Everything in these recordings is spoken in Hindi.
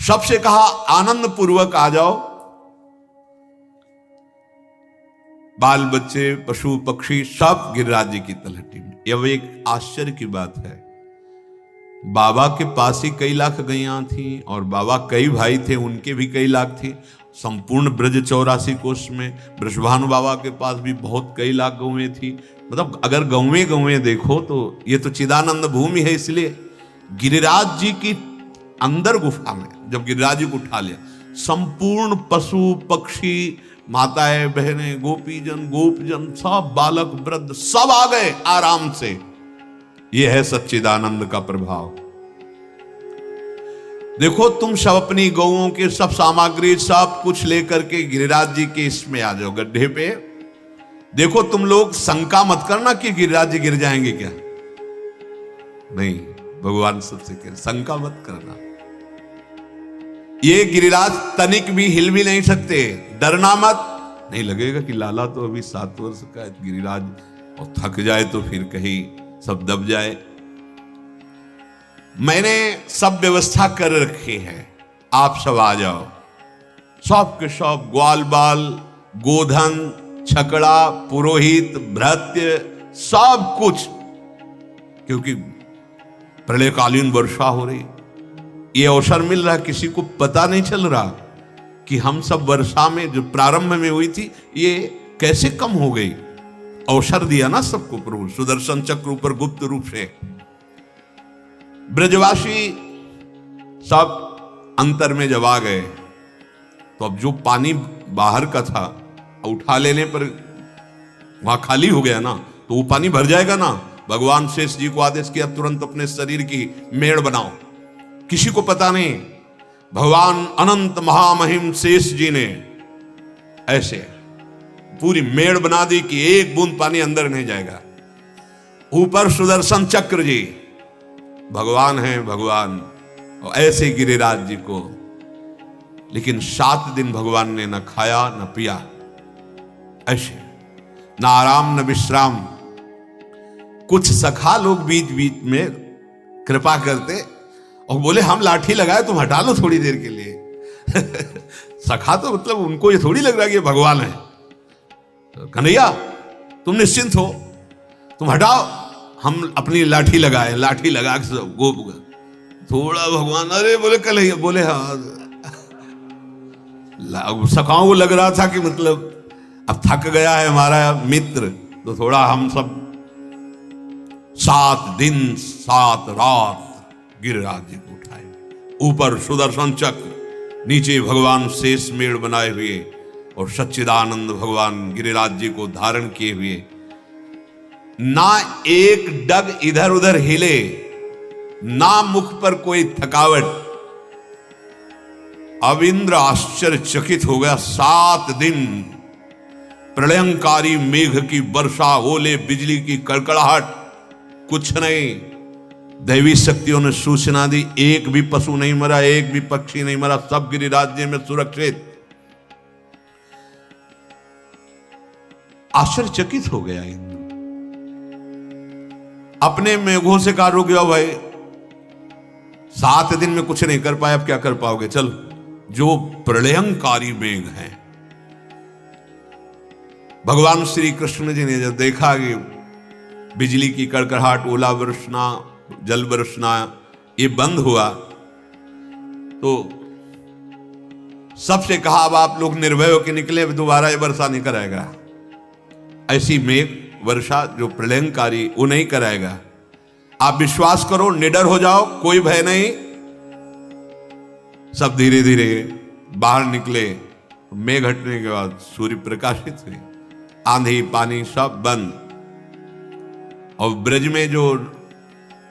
सबसे कहा आनंद पूर्वक आ जाओ। बाल बच्चे, पशु पक्षी सब गिरिराज जी की तलहटी में। यह एक आश्चर्य की बात है, बाबा के पास ही कई लाख गैया थी और बाबा कई भाई थे, उनके भी कई लाख थी। संपूर्ण ब्रज 84 कोष में वृषभानु बाबा के पास भी बहुत कई लाख गौवें थी। मतलब अगर गौवें देखो तो ये तो चिदानंद भूमि है। इसलिए गिरिराज जी की अंदर गुफा में जब गिरिराज जी को उठा लिया, संपूर्ण पशु पक्षी, माताएं बहनें, गोपीजन गोपजन, सब बालक वृद्ध सब आ गए आराम से। यह है सच्चिदानंद का प्रभाव। देखो तुम सब अपनी गौओं के सब सामग्री सब कुछ लेकर के गिरिराज जी के इसमें आ जाओ, गड्ढे पे। देखो तुम लोग शंका मत करना कि गिरिराज जी गिर जाएंगे क्या, नहीं, भगवान सबसे कह शंका मत करना। ये गिरिराज तनिक भी हिल भी नहीं सकते, डरना मत। नहीं लगेगा कि लाला तो अभी 7 वर्ष का है, गिरिराज और थक जाए तो फिर कहीं सब दब जाए। मैंने सब व्यवस्था कर रखी है, आप सब आ जाओ। सब के सब ग्वाल बाल, गोधन, छकड़ा, पुरोहित, भृत्य, सब कुछ, क्योंकि प्रलयकालीन वर्षा हो रही। ये अवसर मिल रहा, किसी को पता नहीं चल रहा कि हम सब वर्षा में जो प्रारंभ में हुई थी ये कैसे कम हो गई। अवसर दिया ना सबको प्रभु, सुदर्शन चक्र ऊपर गुप्त रूप से। ब्रजवासी सब अंतर में जब आ गए तो अब जो पानी बाहर का था उठा लेने पर वहां खाली हो गया ना, तो वो पानी भर जाएगा ना। भगवान शेष जी को आदेश किया तुरंत अपने शरीर की मेड़ बनाओ, किसी को पता नहीं। भगवान अनंत महामहिम शेष जी ने ऐसे पूरी मेड़ बना दी कि एक बूंद पानी अंदर नहीं जाएगा। ऊपर सुदर्शन चक्र जी भगवान हैं भगवान, और ऐसे गिरिराज जी को। लेकिन 7 दिन भगवान ने न खाया न पिया, ऐसे न आराम न विश्राम। कुछ सखा लोग बीच बीच में कृपा करते और बोले हम लाठी लगाए तुम हटा लो थोड़ी देर के लिए। सखा तो मतलब उनको ये थोड़ी लग रहा कि ये भगवान है। कन्हैया तुम निश्चिंत हो, तुम हटाओ, हम अपनी लाठी लगाए। लाठी लगा के गोप थोड़ा भगवान, अरे बोले कन्हैया, बोले हाँ। सखाओं को लग रहा था कि मतलब अब थक गया है हमारा मित्र, तो थोड़ा हम सब 7 दिन 7 रात गिरिराज जी को उठाए। ऊपर सुदर्शन चक्र, नीचे भगवान शेष मेड़ बनाए हुए और सच्चिदानंद भगवान गिरिराज जी को धारण किए हुए। ना एक डग इधर उधर हिले, ना मुख पर कोई थकावट। अब इंद्र आश्चर्यचकित हो गया। 7 दिन प्रलयंकारी मेघ की वर्षा, ओले बिजली की कड़कड़ाहट, कुछ नहीं। दैवी शक्तियों ने सूचना दी, एक भी पशु नहीं मरा, एक भी पक्षी नहीं मरा, सब गिरिराज जी में सुरक्षित। आश्चर्यचकित हो गया इंद्र। अपने मेघों से कहा रुक जाओ भाई, 7 दिन में कुछ नहीं कर पाए, अब क्या कर पाओगे, चल। जो प्रलयंकारी मेघ है, भगवान श्री कृष्ण जी ने जब देखा कि बिजली की कड़कड़ाहट, ओला वर्षना, जल वर्षना ये बंद हुआ, तो सबसे कहा अब आप लोग निर्भय होकर निकले, दोबारा ये वर्षा नहीं कराएगा। ऐसी मेघ वर्षा जो प्रलयंकारी वो नहीं कराएगा। आप विश्वास करो, निडर हो जाओ, कोई भय नहीं। सब धीरे धीरे बाहर निकले। मेघ हटने के बाद सूर्य प्रकाशित हुए, आंधी पानी सब बंद। और ब्रज में जो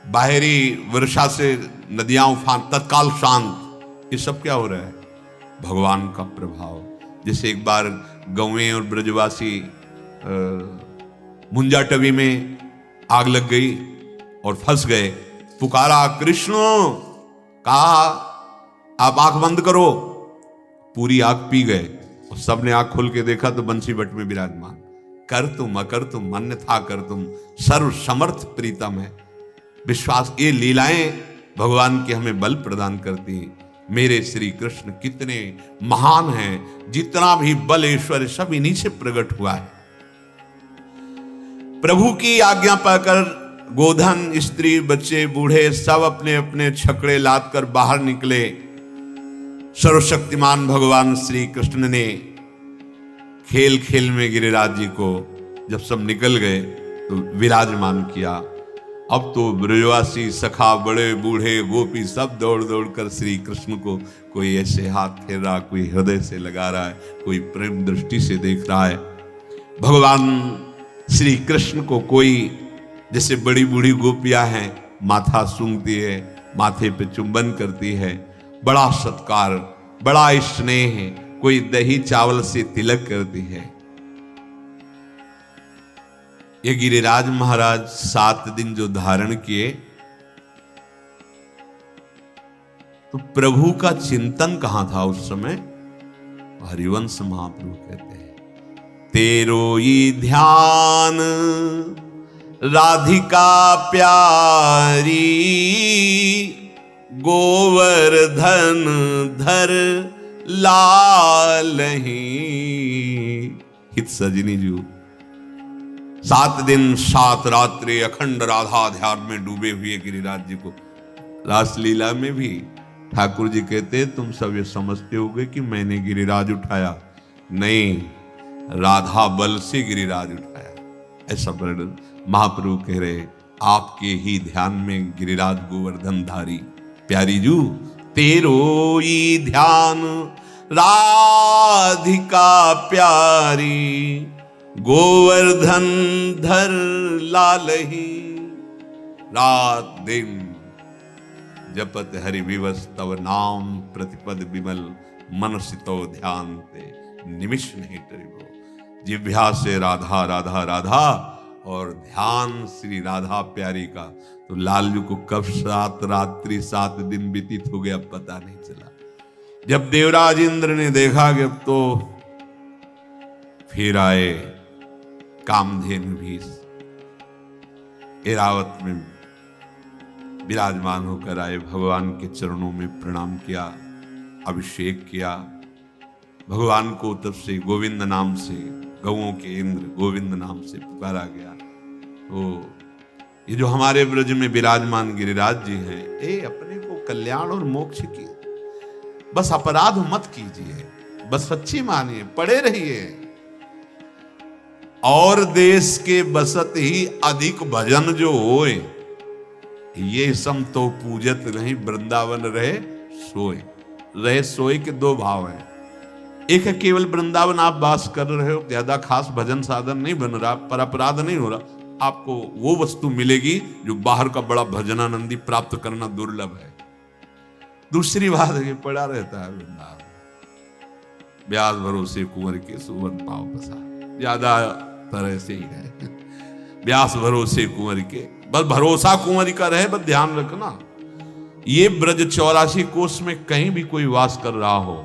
बाहरी वर्षा से नदियां उफान तत्काल शांत। ये सब क्या हो रहा है? भगवान का प्रभाव। जैसे एक बार गौवें और ब्रजवासी मुंजाटवी में आग लग गई और फंस गए। पुकारा कृष्ण, कहा आप आंख बंद करो, पूरी आग पी गए। और सबने आंख खोल के देखा तो बंसी बट में विराजमान। कर तुम अकर तुम अन्यथा कर तुम, सर्व समर्थ प्रीतम है। विश्वास, ये लीलाएं भगवान की हमें बल प्रदान करती हैं मेरे श्री कृष्ण कितने महान हैं, जितना भी बल ऐश्वर्य सब इन्हीं से प्रकट हुआ है। प्रभु की आज्ञा पाकर गोधन, स्त्री, बच्चे, बूढ़े सब अपने अपने छकड़े लाद कर बाहर निकले। सर्वशक्तिमान भगवान श्री कृष्ण ने खेल खेल में गिरिराज जी को जब सब निकल गए तो विराजमान किया। अब तो ब्रजवासी सखा, बड़े बूढ़े, गोपी सब दौड़ दौड़ कर श्री कृष्ण को, कोई ऐसे हाथ फेर रहा, कोई हृदय से लगा रहा है, कोई प्रेम दृष्टि से देख रहा है। भगवान श्री कृष्ण को कोई जैसे बड़ी बूढ़ी गोपियां हैं, माथा सूंघती है, माथे पे चुंबन करती है, बड़ा सत्कार, बड़ा स्नेह है, कोई दही चावल से तिलक करती है। ये गिरिराज महाराज 7 दिन जो धारण किए तो प्रभु का चिंतन कहां था उस समय? हरिवंश महाप्रभु कहते हैं, तेरो ये ध्यान राधिका प्यारी, गोवर्धन धर लालही। हित सजनी जी 7 दिन 7 रात्रि अखंड राधा ध्यान में डूबे हुए गिरिराज जी को, रासलीला में भी ठाकुर जी कहते तुम सब ये समझते होगे कि मैंने गिरिराज उठाया, नहीं, राधा बल से गिरिराज उठाया। ऐसा वर्णन महाप्रभु कह रहे, आपके ही ध्यान में गिरिराज गोवर्धन धारी। प्यारी जू तेरो ई ध्यान राधिका प्यारी, गोवर्धन धर लालही। रात दिन जपत हरि विवस तव नाम, प्रतिपद विमल मन सितो ध्यान ते, निमिष नहीं टरिबो। जिह्वा से राधा राधा राधा और ध्यान श्री राधा प्यारी का, तो लालजू को कब 7 रात्रि 7 दिन व्यतीत हो गया पता नहीं चला। जब देवराज इंद्र ने देखा कि अब तो फिर आए कामधेनु भी एरावत में विराजमान होकर आए, भगवान के चरणों में प्रणाम किया, अभिषेक किया। भगवान को तब से गोविंद नाम से, गौओं के इंद्र गोविंद नाम से पुकारा गया। तो ये जो हमारे ब्रज में विराजमान गिरिराज जी हैं, ये अपने को कल्याण और मोक्ष की, बस अपराध मत कीजिए, बस सच्ची मानिए, पड़े रहिए। और देश के बसत ही अधिक भजन जो होए, ये सम तो पूजत नहीं, वृंदावन रहे सोए। रहे सोए के 2 भाव हैं, एक है केवल वृंदावन आप वास कर रहे हो, ज्यादा खास भजन साधन नहीं बन रहा, पर अपराध नहीं हो रहा, आपको वो वस्तु मिलेगी जो बाहर का बड़ा भजनानंदी प्राप्त करना दुर्लभ है। दूसरी बात है, पड़ा रहता है वृंदावन, ब्याज भरोसे कुंवर के सुवन पाव पसा, ज्यादा तरह से ही है, ब्यास भरोसे कुंवर के, बस भरोसा कुंवर का रहे, बस ध्यान रखना। ये ब्रज 84 कोस में कहीं भी कोई वास कर रहा हो,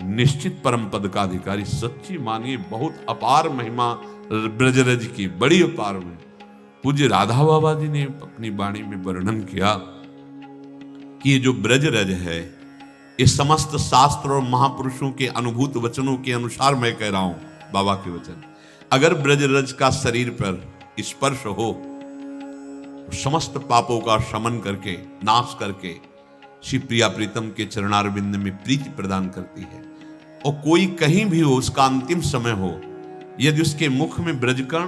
निश्चित परम पद का अधिकारी। सच्ची मानिए, बहुत अपार महिमा ब्रजरज की, बड़ी अपार में। पूज्य राधा बाबा जी ने अपनी वाणी में वर्णन किया कि ये जो ब्रजरज है, ये समस्त शास्त्र और महापुरुषों के अनुभूत वचनों के अनुसार मैं कह रहा हूं, बाबा के वचन। अगर ब्रजरज का शरीर पर स्पर्श हो तो समस्त पापों का शमन करके, नाश करके श्री प्रिया प्रीतम के चरणारविंद में प्रीति प्रदान करती है। और कोई कहीं भी हो, उसका अंतिम समय हो, यदि उसके मुख में ब्रजकर्ण,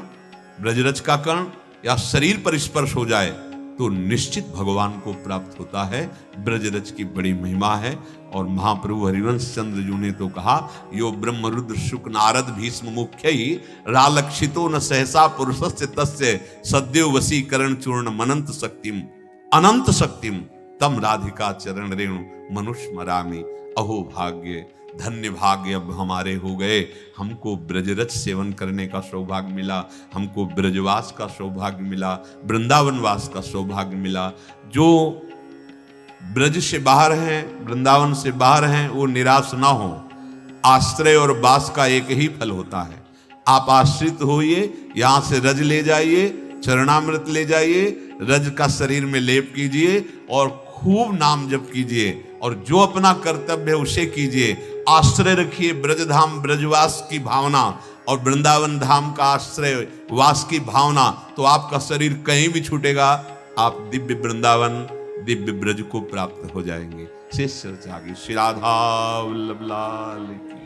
ब्रजरज का कर्ण या शरीर पर स्पर्श हो जाए तो निश्चित भगवान को प्राप्त होता है। ब्रजरज की बड़ी महिमा है। और महाप्रभु हरिवंश चंद्र जी ने तो कहा, यो ब्रह्म रुद्र शुक नारद भीष्म मुख्य ही रालक्षितो न सहसा पुरुषस्य तस्य सद्यो वशीकरण चूर्ण मनंत शक्तिम अनंत शक्तिम तम राधिका चरण रेणु मनुष्य मरामी। अहो भाग्य, धन्य भाग्य अब हमारे हो गए, हमको ब्रजरज सेवन करने का सौभाग्य मिला, हमको ब्रजवास का सौभाग्य मिला, वृंदावन वास का सौभाग्य मिला। जो ब्रज से बाहर हैं, वृंदावन से बाहर हैं, वो निराश ना हो। आश्रय और वास का एक ही फल होता है। आप आश्रित होइए, यहां से रज ले जाइए, चरणामृत ले जाइए, रज का शरीर में लेप कीजिए और खूब नाम जप कीजिए और जो अपना कर्तव्य है उसे कीजिए। आश्रय रखिए ब्रजधाम ब्रजवास की भावना और वृंदावन धाम का आश्रय वास की भावना, तो आपका शरीर कहीं भी छूटेगा, आप दिव्य वृंदावन दिव्य ब्रज को प्राप्त हो जाएंगे। शेष चर्चा आगे। श्री राधा वल्लभ लाल की।